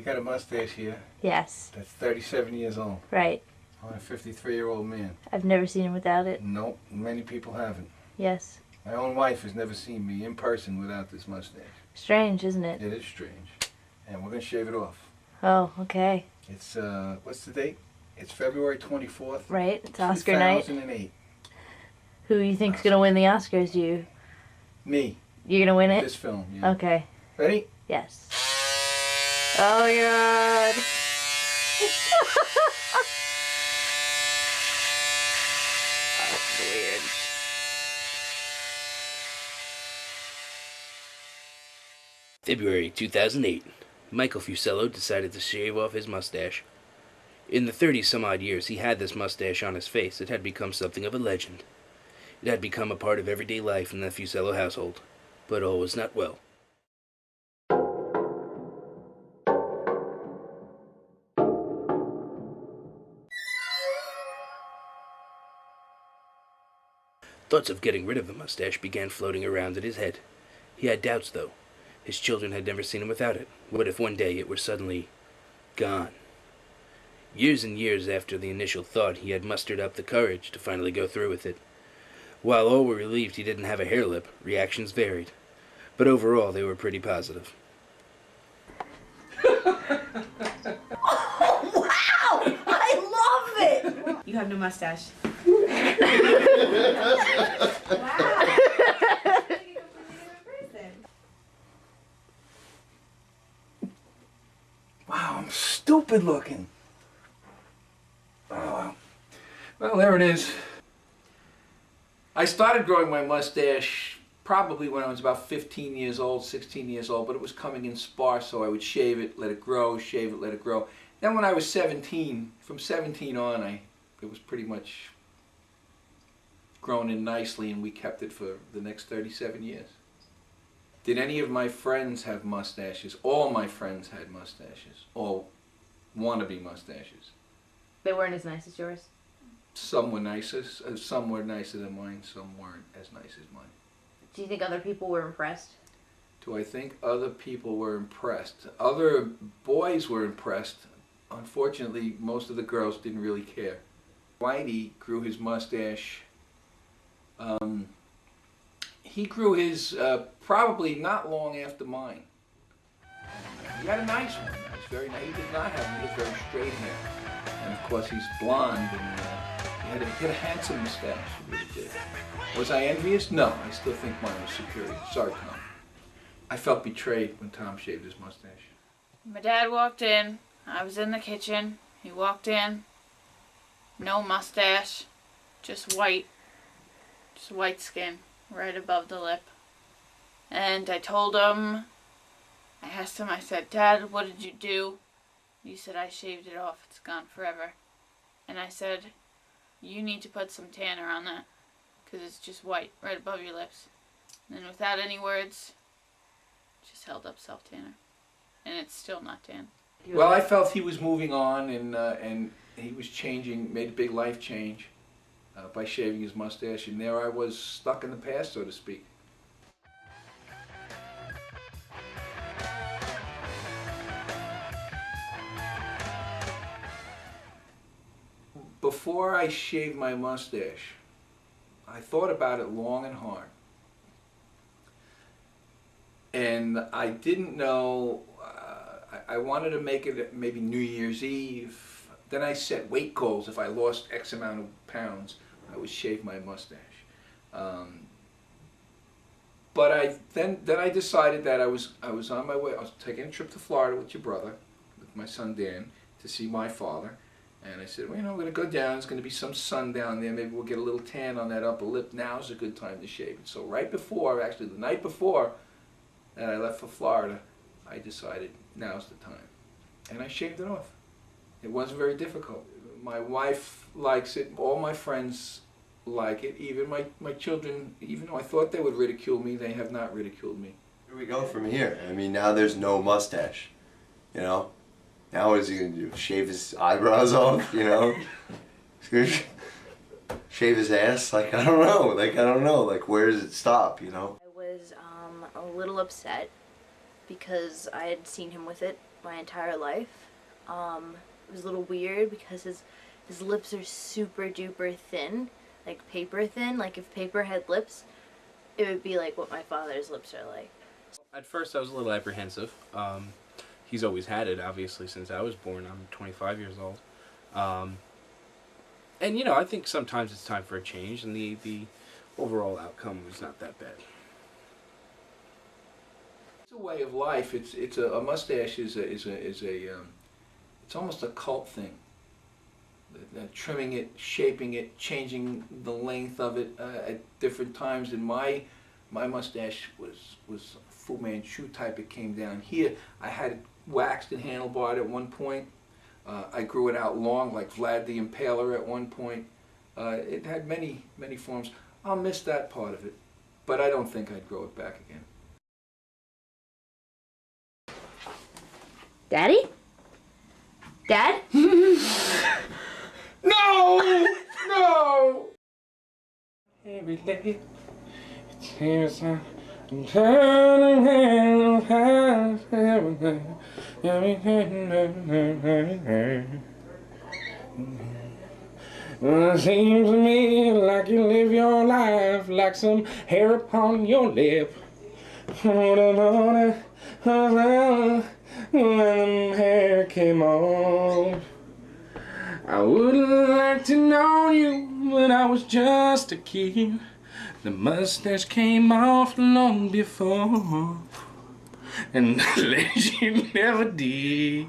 got a mustache here. Yes. That's 37 years old. Right. I'm a 53-year-old man. I've never seen him without it. Nope, many people haven't. Yes. My own wife has never seen me in person without this mustache. Strange, isn't it? It is strange. And we're going to shave it off. Oh, okay. It's, what's the date? It's February 24th. Right, it's Oscar night. 2008. Who you think's gonna win the Oscars? You? Me. You're gonna win it? This film, yeah. Okay. Ready? Yes. Oh my god. That's weird. February 2008. Michael Fusello decided to shave off his mustache. In the 30-some-odd years he had this mustache on his face, it had become something of a legend. It had become a part of everyday life in the Fusello household. But all was not well. Thoughts of getting rid of the mustache began floating around in his head. He had doubts, though. His children had never seen him without it. What if one day it were suddenly gone? Years and years after the initial thought, he had mustered up the courage to finally go through with it. While all were relieved he didn't have a hair lip, reactions varied. But overall, they were pretty positive. Oh, wow! I love it! You have no mustache. Wow, I'm stupid looking. Oh, well, there it is. I started growing my mustache probably when I was about 15 years old, 16 years old, but it was coming in sparse, so I would shave it, let it grow, shave it, let it grow. Then when I was 17, from 17 on, it was pretty much grown in nicely, and we kept it for the next 37 years. Did any of my friends have mustaches? All my friends had mustaches, all wannabe mustaches. They weren't as nice as yours? Some were nicer, some were nicer than mine, some weren't as nice as mine. Do you think other people were impressed? Do I think other people were impressed? Other boys were impressed. Unfortunately, most of the girls didn't really care. Whitey grew his mustache. He grew his probably not long after mine. He had a nice one. It was very nice. He did not have he had very straight hair. And of course he's blonde, and he had a handsome mustache. He really did. Was I envious? No, I still think mine was superior. Sorry, Tom. I felt betrayed when Tom shaved his mustache. My dad walked in. I was in the kitchen. He walked in. No mustache. Just white. Just white skin. Right above the lip. And I told him, I asked him, I said, Dad, what did you do? He said, I shaved it off. It's gone forever. And I said, you need to put some tanner on that. Because it's just white, right above your lips. And then without any words, just held up self-tanner. And it's still not tan. Well, I felt he was moving on, and he was changing, made a big life change by shaving his mustache, and there I was stuck in the past, so to speak. Before I shaved my mustache, I thought about it long and hard. And I didn't know, I wanted to make it maybe New Year's Eve. Then I set weight goals. If I lost X amount of pounds, I would shave my mustache. But then I decided that I was on my way. I was taking a trip to Florida with your brother, with my son Dan, to see my father. And I said, well, you know, I'm going to go down. There's going to be some sun down there. Maybe we'll get a little tan on that upper lip. Now's a good time to shave it. So right before, actually the night before that I left for Florida, I decided now's the time. And I shaved it off. It wasn't very difficult. My wife likes it. All my friends like it. Even my children, even though I thought they would ridicule me, they have not ridiculed me. Where do we go from here? I mean, now there's no mustache, you know? Now what is he going to do? Shave his eyebrows off, you know? Shave his ass? Like, I don't know. Like, where does it stop, you know? I was a little upset because I had seen him with it my entire life. It was a little weird because his lips are super duper thin, like paper thin. Like if paper had lips, it would be like what my father's lips are like. At first I was a little apprehensive. He's always had it, obviously, since I was born. I'm 25 years old. And, you know, I think sometimes it's time for a change, and the overall outcome was not that bad. It's a way of life. It's a mustache is it's almost a cult thing. Trimming it, shaping it, changing the length of it at different times. And my mustache was Fu Manchu type. It came down here. I had it waxed and handlebarred at one point. I grew it out long like Vlad the Impaler at one point. It had many forms. I'll miss that part of it, but I don't think I'd grow it back again. Daddy? Dad? No! No! Every day, it seems like I'm turning Well, it seems to me like you live your life like some hair upon your lip. When the hair came off, I wouldn't like to know you, but I was just a kid. The mustache came off long before, and the legend never did.